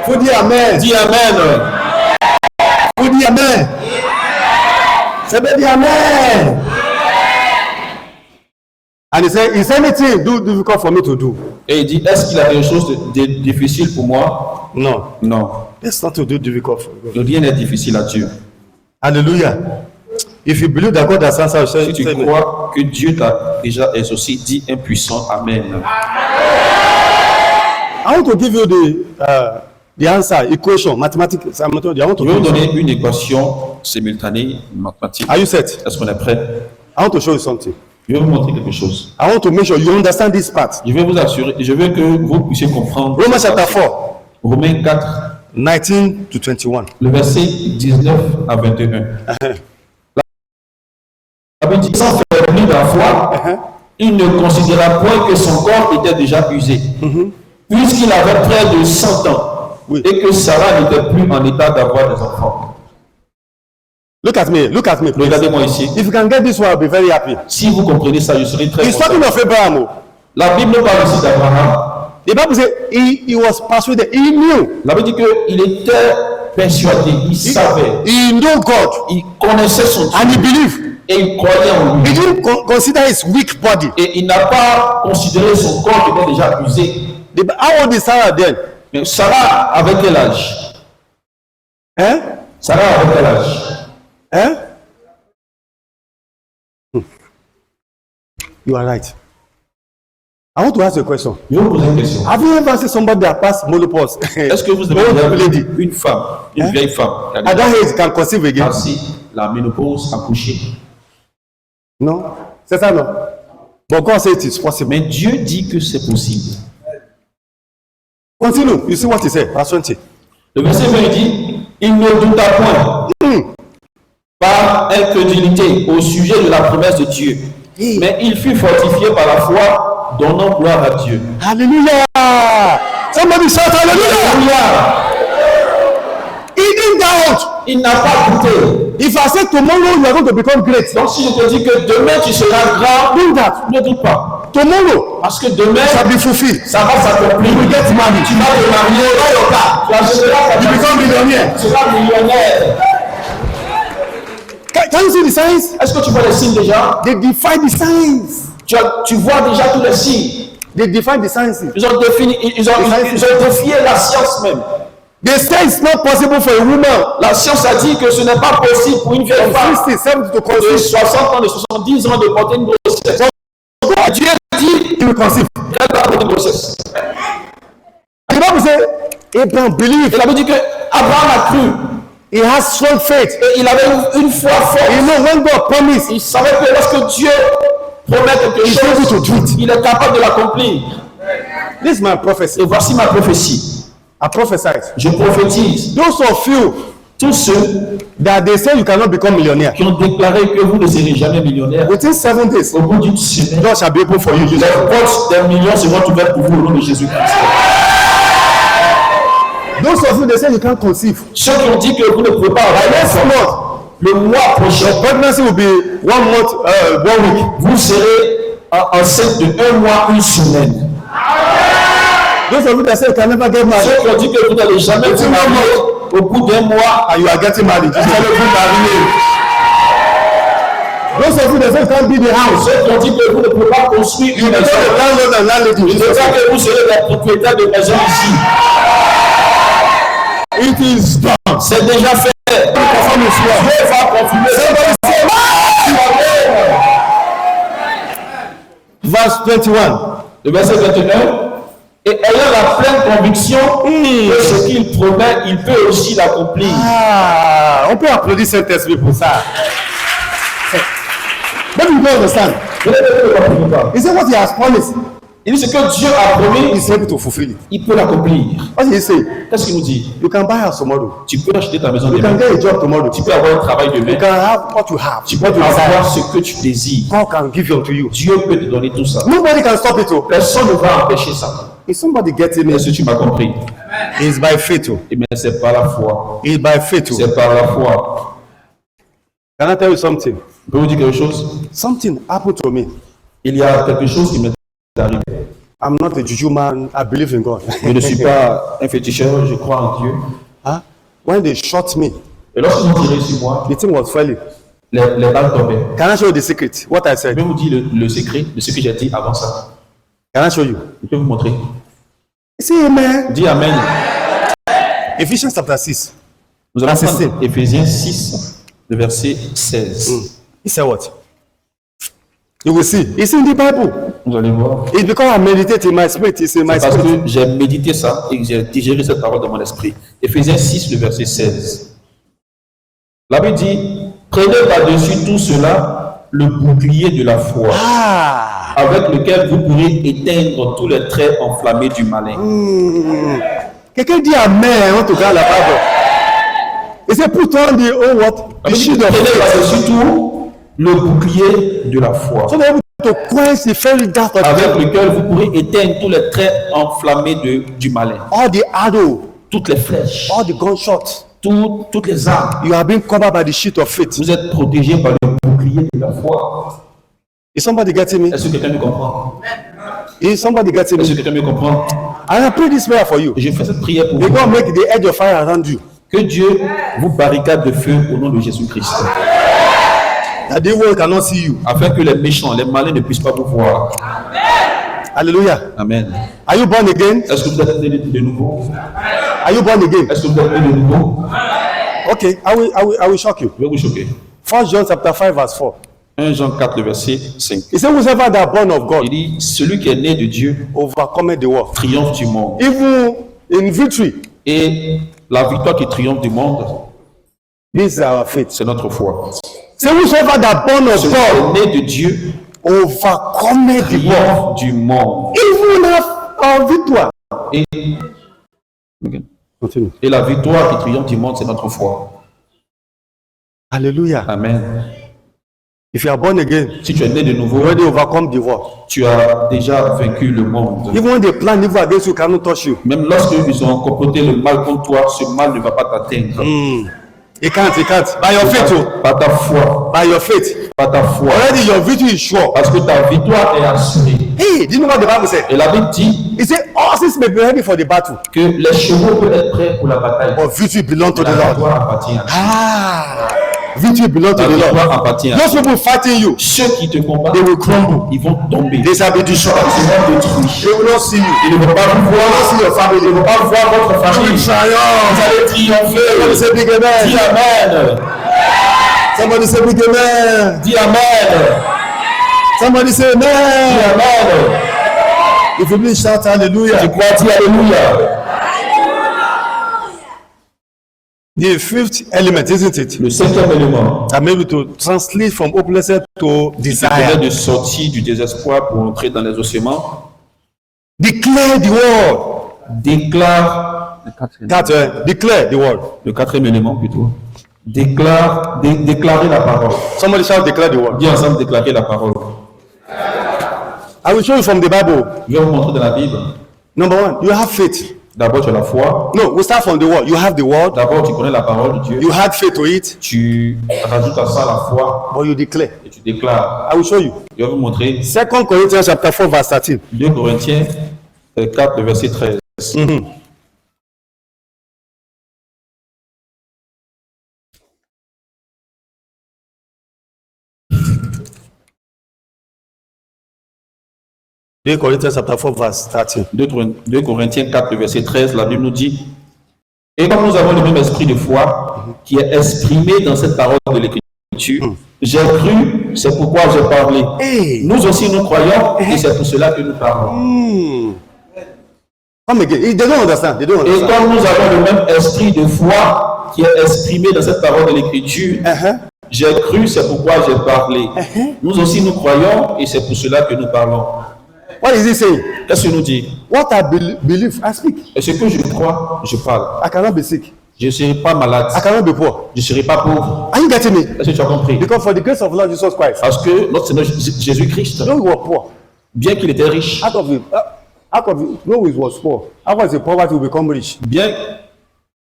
Faut dire Amen. Dis Amen. Faut dire Amen. Ça veut dire Amen. And he said, is anything difficult for me to do? Et il dit, est-ce qu'il a quelque chose de difficile pour moi? No. Non. It's not to do difficult for God. Rien n'est difficile à Dieu. Hallelujah. If you believe that God has answered, Si tu crois que Dieu t'a déjà exaucé, dis impuissant Amen. I want to give you the answer, equation, mathematics. I want to Je vais vous give you. donner une équation simultanée mathématique. Are you set? Est-ce qu'on est prêt? I want to show you something. Je vais vous montrer quelque chose. I want to make sure you understand this part. Je vais vous assurer, je veux que vous puissiez comprendre. Romans chapter 4, Romains 4, 19 to 21. le verset 19 à 21. La Bible dit, sans faire plus la foi, il ne considéra point que son corps était déjà usé, puisqu'il avait près de 100 ans, Oui. et que Sarah n'était plus en état d'avoir des enfants. Look at me, please. Regardez-moi ici. If you can get this one, I'll be very happy. Si vous comprenez ça, je serai très He's content. talking of Abraham. La Bible parle ici d'Abraham. The Bible says he was persuaded, he knew. La Bible dit qu'il était persuadé, il savait, He knew God il connaissait son Dieu and he believed. et il croyait en He lui. didn't consider his weak body. Et il n'a pas considéré son corps qui était déjà usé. How old is Sarah then? Mais Sarah avait quel âge? Eh? Sarah avait quel âge? Eh? You are right. I want to ask you a question. Je vais vous poser une question. Have you ever seen somebody that passed menopause? Est-ce que vous avez Old déjà lady. vu une femme, une vieille femme, qui At a that age, can conceive again? passé la ménopause, accouché? No? C'est ça, non? But God said it is possible. Mais Dieu dit que c'est possible. Continue. You see what he said, verse 20. Le verset 20 dit, il ne douta point par incrédulité au sujet de la promesse de Dieu, mais il fut fortifié par la foi, donnant gloire à Dieu. Hallelujah! Somebody shout hallelujah! Alléluia! He didn't doubt. Il n'a pas douté. If I said tomorrow you are going to become great, Donc si je te dis que demain tu seras grand, do that. ne doute pas. Tomorrow Parce que demain, shall be fulfilled. ça va s'accomplir. You will get married. Tu vas te marier, tu achèteras ta You become millionaire. tu seras millionnaire. Can you see the signs? Est-ce que tu vois les signes déjà? They defy the signs. Tu vois déjà tous les signes. They defy the sciences. Ils ont défié la science même. They say it's not possible for a woman La science a dit que ce n'est pas possible pour une vieille femme 60, 70 to de conceive. 60 ans, de 70 ans de porter une grossesse. Dieu dit He will conceive. qu'elle va porter une grossesse. The Bible says Abraham Et believed. la Bible dit que Abraham a cru. He has strong faith. Et il avait une foi forte. You know when God promised, Il savait que lorsque Dieu promet quelque He's able to chose, do it. il est capable de l'accomplir. This is my prophecy. Et voici ma prophétie. I prophesied. Je prophétise. Those of you Tous ceux that they say you cannot become millionaire, qui ont déclaré que vous ne serez jamais millionnaire, within 7 days, au bout d'une semaine, God shall be open for you. les portes des millions seront ouvertes pour vous au nom de Jésus-Christ. Those of you that say you can't conceive, Ceux qui ont dit que vous ne pouvez pas avoir next d'enfant, month, le mois prochain, your pregnancy will be 1 month, 1 week. vous serez enceinte de 1 mois, 1 semaine. Those of you that say you can never get married, Ceux qui ont dit que vous n'allez jamais vous marier, au bout d'1 mois, and you are getting married, you shall be married. Those of you that say you can't build a house, ceux qui ont dit que vous ne pouvez pas construire you une can maison, tell the landlord and landlady. je sais que vous serez les propriétaires de maison ici. It is done. C'est déjà fait. Dieu va confirmer. Verse 21. Le verset 21. Et ayant la pleine conviction que ce qu'il promet, il peut aussi l'accomplir. Ah, on peut applaudir Saint-Esprit pour ça. But you don't understand. He said what he has promised, Il dit ce que Dieu a promis, he's able to fulfill it. il peut l'accomplir. What did he say? Qu'est-ce qu'il nous dit? You can buy house tomorrow. Tu peux acheter ta maison You can demain. get a job tomorrow. Tu peux avoir un travail You demain. can have what you have. Tu peux What you avoir desire. ce que tu désires. God can give it unto you. Dieu peut te donner tout ça. Nobody can stop it. Oh. Personne ne va empêcher ça. Is somebody getting me? Est-ce que tu m'as compris? It's by faith. Oh. Eh bien, c'est par la foi. It's by faith. Oh. C'est par la foi. Can I tell you something? Je peux vous dire quelque chose? Something happened to me. Il y a quelque chose qui m'est arrivé. I'm not a juju man. I believe in God. Je ne suis pas un féticheur, je crois en Dieu. Huh? When they shot me, Et lorsqu'ils ont tiré sur moi, the thing was falling. les balles tombaient. Can I show you the secret? What I Je said? vais vous dire le secret de ce que j'ai dit avant ça. Can I show you? Je peux vous montrer. See, amen. Dis Amen. Ephesians chapter 6. Nous allons Verset prendre Éphésiens 6, le verset 16. He said what? You will see. It's in the Bible. Vous allez voir. It's because I meditate in my spirit. It's in my Parce spirit. que j'ai médité ça et que j'ai digéré cette parole dans mon esprit. Éphésiens 6, le verset 16. La Bible dit, prenez par-dessus tout cela le bouclier de la foi, Ah. avec lequel vous pourrez éteindre tous les traits enflammés du malin. Quelqu'un dit amen. I want to go à la Bible. He said, put on the oh what? La The Bible dit, shield of prenez faith. par-dessus tout le bouclier de la foi, So they're able to quench the fiery dart of avec devil. lequel vous pourrez éteindre tous les traits enflammés du malin. All the arrow, Toutes les flèches, all the gunshots. toutes les armes. You are being covered by the shield of faith. Vous êtes protégés par le bouclier de la foi. Is somebody getting me? Est-ce que quelqu'un me comprend? Is somebody getting Est-ce me? que quelqu'un me comprend? I will pray this prayer for you. Je fais cette prière pour May vous. God make the edge of fire around you. Que Dieu vous barricade de feu au nom de Jésus-Christ. That the world cannot see you. Afin que les méchants, les malins ne puissent pas vous voir. Hallelujah. Amen. Are you born again? Est-ce que vous êtes né de nouveau? Are you born again? Est-ce que vous êtes né de nouveau? Okay, I will shock you. Je vais vous choquer. 1 John chapter 5 verse 4. 1 Jean 4, le verset 5. He said, whoever that born of God Il dit, celui qui est né de Dieu overcometh the world. triomphe du monde. Even in victory, Et la victoire qui triomphe du monde, this is our faith. c'est notre foi. Say whoever that born of Celui God qui est né de Dieu overcometh the world. triomphe du monde. Even our victoire. Et, Continue. et la victoire qui triomphe du monde, c'est notre foi. Hallelujah. Amen. If you are born again, Si tu es né de nouveau, you already overcome the world. tu as déjà vaincu le monde. Even when they plan evil against you, cannot touch you. Même lorsqu'ils ont comploté le mal contre toi, ce mal ne va pas t'atteindre. It can't. By your faith, oh. Par ta foi. By your faith. Par ta foi. Already your victory is sure. Parce que ta victoire est assurée. Hey, do you know what the Bible said? Et la Bible dit It said horses may be ready for the battle, que les chevaux peuvent être prêts pour la bataille. but victory belongs to the La Lord. victoire appartient à Dieu. Ah, victory belongs to La the Lord. victoire appartient à Dieu. Those people fighting you, Ceux qui te combattent, they will crumble. ils vont tomber. They shall be destroyed. Ils seront détruits. They will not see you. Ils ne vont pas vous They will voir. not see your family. They will Pas voir votre not famille. triumph. Vous allez triompher. Say big Dis amen. Amen. Somebody say big amen. Dis Amen. Somebody say Dis amen. Amen. If you please shout Tu hallelujah. crois, dis Alléluia. The fifth element, isn't it? Le cinquième élément, I'm able to translate from hopelessness to qui permet desire. de sortir du désespoir pour entrer dans les ossements, Declare the word. déclare, Declare the word. le quatrième élément plutôt, déclarer la parole. Somebody shout declare the word. Dis ensemble déclarer la parole. I will show you from the Bible. Je vais vous montrer dans la Bible. Number one, you have faith. D'abord, tu as la foi. No, we start from the word. You have the word. D'abord, tu connais la parole de Dieu. You had faith to it, Tu rajoutes à ça la foi but you declare. et tu déclares. I will show you. Je vais vous montrer 2 Corinthians chapter 4, verse 13. 2 Corinthiens 4, le verset 13. Deux Corinthians chapter 4, verse 13. 2 Corinthiens 4, le verset 13, la Bible nous dit: et comme nous avons le même esprit de foi qui est exprimé dans cette parole de l'Écriture, j'ai cru, c'est pourquoi j'ai parlé. Hey. Nous aussi nous croyons et c'est pour cela que nous parlons. Come again. They don't understand. They don't Et understand. comme nous avons le même esprit de foi qui est exprimé dans cette parole de l'Écriture, j'ai cru, c'est pourquoi j'ai parlé. Nous aussi, nous croyons et c'est pour cela que nous parlons. What is he saying? Qu'est-ce qu'il nous dit? What I believe, I speak. Et ce que je crois, je parle. I cannot be sick. Je ne serai pas malade. I cannot be poor. Je ne serai pas pauvre. Are you getting me? Est-ce que tu as compris? Because for the grace of Lord Jesus Christ, Parce que notre Seigneur Jésus-Christ, no, he was poor. bien qu'il était riche, Out of it, no, he was poor. How was the poverty will become rich?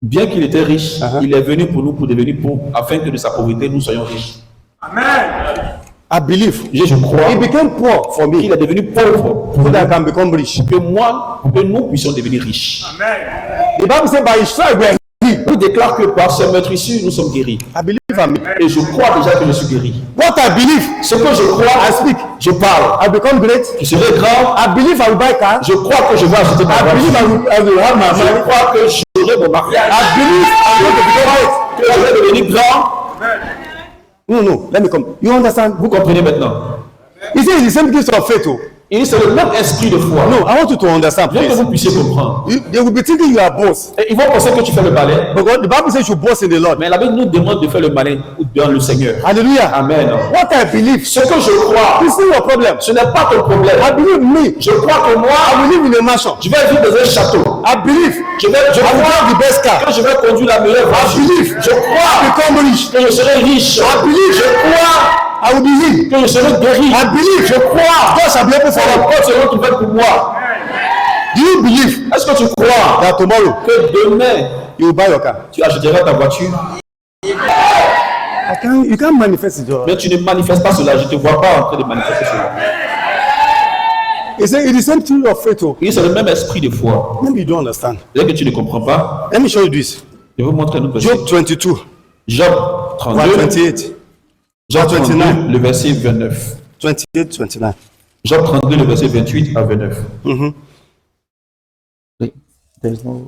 bien qu'il était riche, il est venu pour nous pour devenir pauvre, afin que de sa pauvreté nous soyons riches. Amen. I believe. Je crois He became poor for me qu'il est devenu pauvre so that I can become rich. pour que nous puissions devenir riches. The Bible says by his stripes we are healed. Il déclare que par ce meurtrissure, nous sommes guéris. I believe I'm. Et je crois déjà que je suis guéri. What I believe, Ce que je crois, I speak. je parle. I become great. Je serai grand. I believe I will buy car. Je crois que je vais acheter ma I believe voiture. I will have my Je money. crois que j'aurai mon mariage. I believe I'm going to become great. Que je vais devenir grand. No, let me come. You understand? Vous comprenez maintenant? He says it's the same gift of faith. Oh. Et c'est le même esprit de foi. No, I want you to understand, Bien que please. vous puissiez comprendre. They will be thinking you are boss. Et ils vont penser que tu fais le malin. Because the Bible says you should boss in the Lord. Mais la Bible nous demande de faire le malin dans le Seigneur. Hallelujah. Amen. What I believe, Ce que je crois, this is your problem. ce n'est pas ton problème. I believe me. Je crois que moi, I will live in a mansion. je vais vivre dans un château. I believe Je I will crois have the best car. que je vais conduire la meilleure voiture. believe. Je crois Become rich. que je serai riche. Je crois I will be healed. que je serai guéri. I believe. Je crois God shall be able que for la you. porte sera ouverte pour moi. Do you believe Est-ce que tu crois that tomorrow que demain, you will buy your car? tu achèteras ta voiture? You can't manifest it. Mais tu ne manifestes pas cela. Je ne te vois pas en train de manifester cela. He said it is the same thing of faith. Oh. Et c'est le même esprit de foi. Maybe you don't understand. Dès que tu ne comprends pas, Let me show you this. je vais vous montrer un autre verset. Job 22, Job verse 32, 28. Job 29. 32, le verset 29. 28, 29. Job 32, le verset 28 à 29.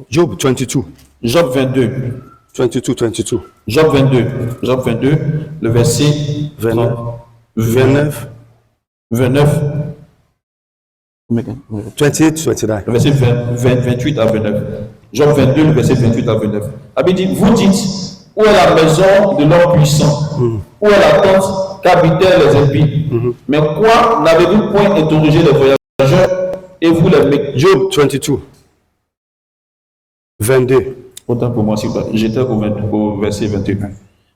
Job 22, Job 22, 22, 22. Job 22, Job 22, le verset 29. 29, 29, 28, 29. le verset 28 à 29. Job 22, le verset 28 à 29. La Bible dit, vous dites, où est la maison de l'homme puissant? Où est la tente qu'habitaient les impies? Mais quoi, n'avez-vous point interrogé les voyageurs et vous les mecs? Job 22, 22. Autant pour moi, s'il vous plaît. J'étais au verset 21.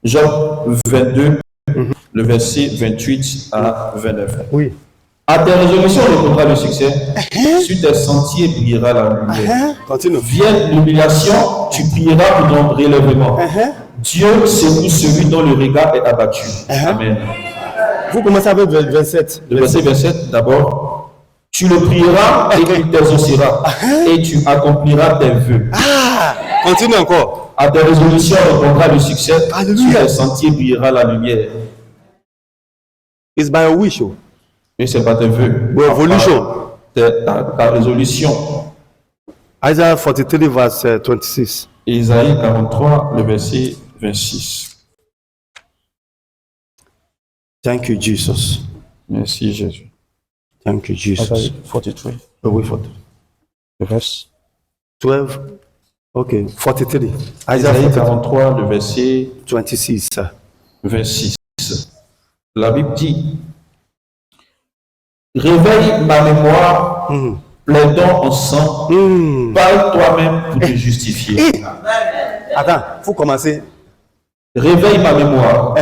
Job 22, le verset 28 à 29. Oui. À tes résolutions répondra le succès. Sur tes sentiers brillera la lumière. Continue. Vienne l'humiliation, tu prieras pour ton relèvement. Dieu secoue celui dont le regard est abattu. Amen. Vous commencez avec le 27. Le verset 27, d'abord. Tu le prieras et il t'exaucera. Et tu accompliras tes vœux. Continue encore. À tes résolutions répondra le succès. Alléluia. Sur tes sentiers brillera la lumière. It's by a wish. Oh. Mais ce n'est pas tes vœux. Revolution. Ta résolution. Isaiah 43, verse 26. Isaïe 43, le verset 26. Thank you, Jesus. Merci Jésus. Thank you, Jesus. Isaïe 43. Oui, 40. Le verset. 12. Okay, 43. Isaïe Isaiah 43, le verset 26. 26. La Bible dit, réveille ma mémoire, plaidons ensemble, parle toi-même pour te justifier. Attends, faut commencer. Réveille ma mémoire,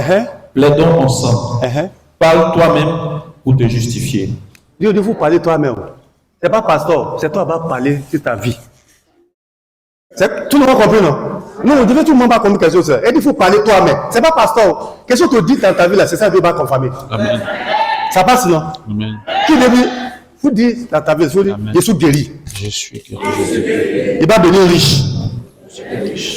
plaidons ensemble, parle toi-même pour te justifier. Dieu dit, faut parler toi-même. C'est pas pasteur, c'est toi qui vas parler de ta vie. Tout le monde comprend, non? Non, on devait tout le monde pas comprendre quelque chose. Elle dit, il faut parler toi-même. C'est pas pasteur. Qu'est-ce que tu dis dans ta vie là, c'est ça que Dieu va confirmer. Amen. Ça passe, non? Amen. Qui dit, vous dites dans ta vie, vous dites, je suis guéri. Je suis guéri. Il va devenir riche.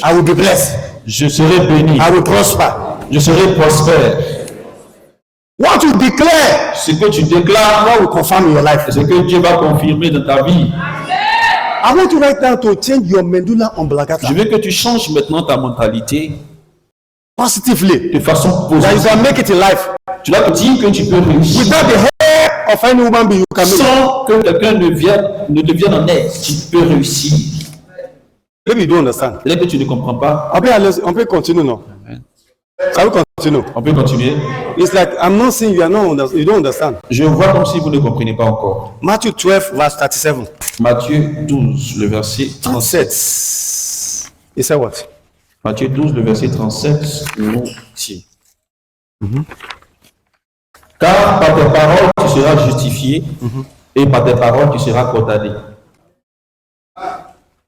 I will be blessed. Je serai béni. I will prosper. Je serai prospère. What you declare, Ce que tu déclares, God will confirm in your life. c'est ce que Dieu va confirmer dans ta vie. I want you right now to change your medulla oblongata Je veux que tu changes maintenant ta mentalité positively. de façon That you positive. can make it in life. Tu dois te dire que tu peux réussir. Without the help of any woman being, you can make. Sans que quelqu'un ne devienne en aide, tu peux réussir. Maybe you don't understand. Peut-être que tu ne comprends pas. On peut continuer, non? Ça veut continuer. On peut continuer. It's like, I'm not saying you don't understand. Je vois comme si vous ne comprenez pas encore. Matthew 12, verse 37. Matthieu 12, le verset 37. 37. He said what? Matthieu 12, le verset 37, nous dit. Car par tes paroles, tu seras justifié, et par tes paroles, tu seras condamné.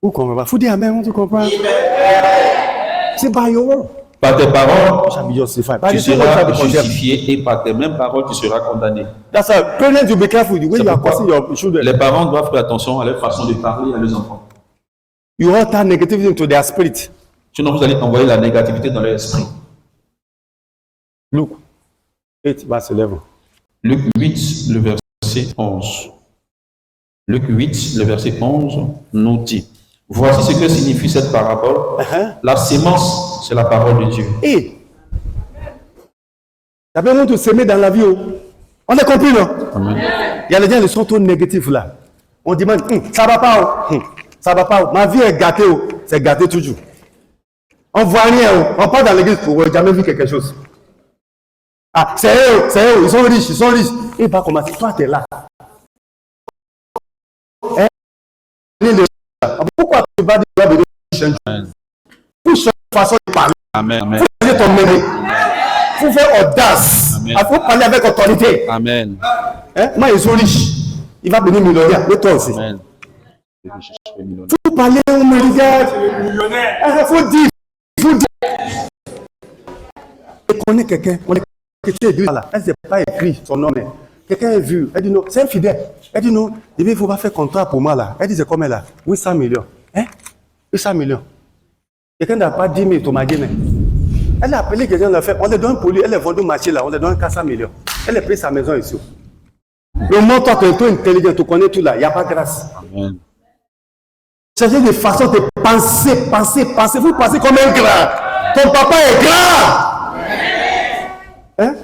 Vous comprenez pas? Faut dire amen, tu comprends? C'est by your word. Par tes paroles, Shall be justified. tu seras justifié, et par tes mêmes paroles, tu seras condamné. That's why parents, you be careful the way you are causing your children. Les parents doivent faire attention à leur façon de parler à leurs enfants. You want that negativity into their spirit. Sinon, vous allez envoyer la négativité dans leur esprit. Luke 8, verse 11. Luc 8, le verset 11. Luc 8, le verset 11, nous dit. Voici ce que signifie cette parabole. La sémence, c'est la parole de Dieu. Et t'as besoin de s'aimer dans la vie. On a compris, non? Amen. Il y a les gens qui sont trop négatifs là. On demande, ça va pas, ça va pas. Ma vie est gâtée, c'est gâté toujours. On voit rien, on part dans l'église pour jamais vu quelque chose. Ah, c'est eux, ils sont riches. Et pas comment toi tu es là. Pourquoi tu vas dire que tu changer? Pour changer de façon de parler. Amen. Faut changer ton mémoire. Faut faire audace. Il faut parler avec autorité. Amen. Moi, ils sont riches. Il va devenir millionnaire. Mais toi aussi. Amen. Faut parler au millionnaire. Il faut dire. Et connaît quelqu'un. On est quelqu'un là. Elle ne s'est pas écrit son nom. Mais quelqu'un a vu. Elle dit non, c'est infidèle. Elle dit non, il ne faut pas faire contrat pour moi là. Elle dit c'est combien là? 800 millions. 800 millions. Quelqu'un n'a pas 10 000 tomates. Elle a appelé quelqu'un, on l'a fait. On les donne pour lui. Elle est vendue au marché là. On les donne 400 millions. Elle a payé sa maison ici. Le monde, toi, tu es intelligent, tu connais tout là. Il n'y a pas de grâce. Amen. Changer de façon de penser. Vous pensez comme un grand. Ton papa est grand.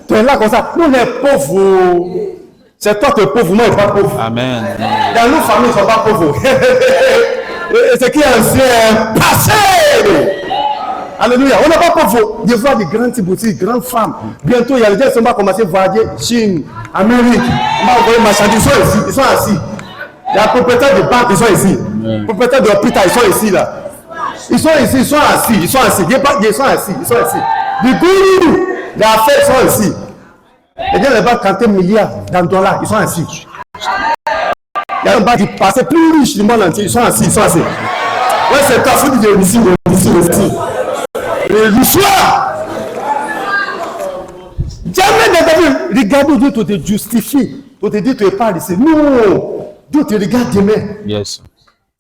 Tu es là comme ça. Nous, on est pauvres. C'est toi qui es pauvre, moi, je ne suis pas pauvre. Amen. Dans nos familles, ils ne sont pas pauvres. Ce qui est ancien, passé. Alléluia. On n'est pas pauvre. Des fois, des grandes boutiques, des grandes femmes. Bientôt, il y a des gens qui vont commencer à voyager Chine, Amérique. On va envoyer marchandises. Ils sont ici. Ils sont assis. Il y a propriétaires de banques, ils sont ici. Propriétaires de l'hôpital, ils sont ici là. Ils sont ici, ils sont assis. Ils sont assis. Ils sont assis. Du coup, les affaires sont ici. Les gens, les banques comptent milliards dans dollars. Ils sont assis. Il y a un banque qui passe plus riche du monde entier. Ils sont assis. Ouais, c'est toi, il faut dire ici. Le soir. Jamais de regarde où Dieu te justifie. Tu te dis, tu es pas ici. Non. Dieu te regarde demain. Yes.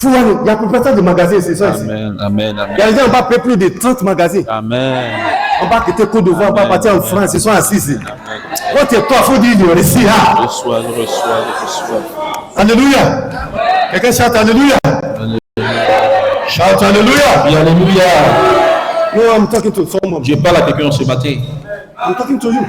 Il y a propriétaire de magasins, c'est ça ici. Amen. Il y a des gens qui vont payer plus de 30 magasins. Amen. On va quitter Côte d'Ivoire, on va partir en France, ils sont assis ici. Quand tu es toi, il faut dire, il est ici. Reçois. Alléluia. Quelqu'un chante Alléluia. Chante Alléluia. Oui, alléluia. No, I'm talking to someone. Je parle à quelqu'un ce matin. I'm talking to you.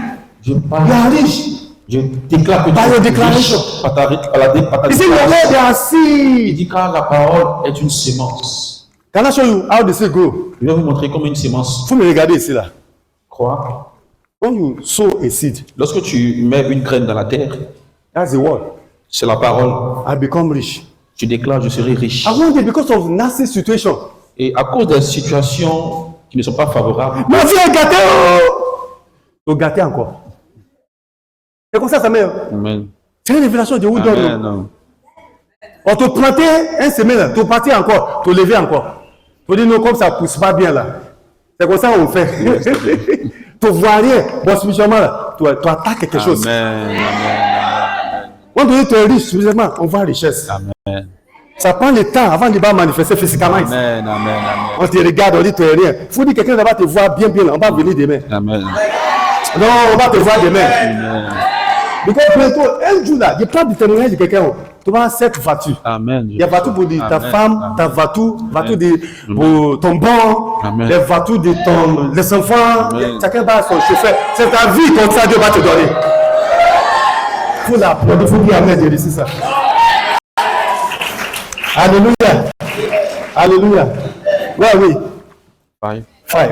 Je parle. You are rich. Je déclare que By your tu es declaration. riche par ta déclaration. You see, your word, they are Il seed. dit car la parole est une sémence. Can I show you how the seed grow? Je vais vous montrer comment une sémence Faut me regarder ici là. croît. When you sow a seed, Lorsque tu mets une graine dans la terre, that's the word. c'est la parole. I become rich. Tu déclares je serai riche. I want it because of nasty situation. Et à cause des situations qui ne sont pas favorables, Ma vie est gâtée. Tu gâté encore. C'est comme ça met. Amen. C'est une révélation de où donne. Amen. On te plantait un semaine, tu partais encore, tu levais encore. Tu dis non, comme ça ne pousse pas bien là. C'est comme ça qu'on fait. Tu vois rien. Bon, spirituellement, là, tu attaques quelque chose. Amen. On te dit tu es riche, spirituellement, on voit richesse. Amen. Ça prend le temps avant de manifester physiquement. Amen. On te regarde, on dit tu es rien. Il faut dire que quelqu'un va te voir bien, on va venir demain. Amen. Non, on va te voir demain. Amen. Donc bientôt, un jour là, il y a pas de témoignage de quelqu'un. Tu vas avoir cette voiture. Amen. Il y a voiture pour ta Amen. femme, ta voiture pour ton bon, Amen. les voitures de les enfants. Amen. Chacun va à son chauffeur. C'est ta vie comme ça, Dieu va te donner. faut l'applaudir, il faut dire Amen, Dieu, c'est ça. Alléluia. Alléluia. Ouais, oui. 5. 5.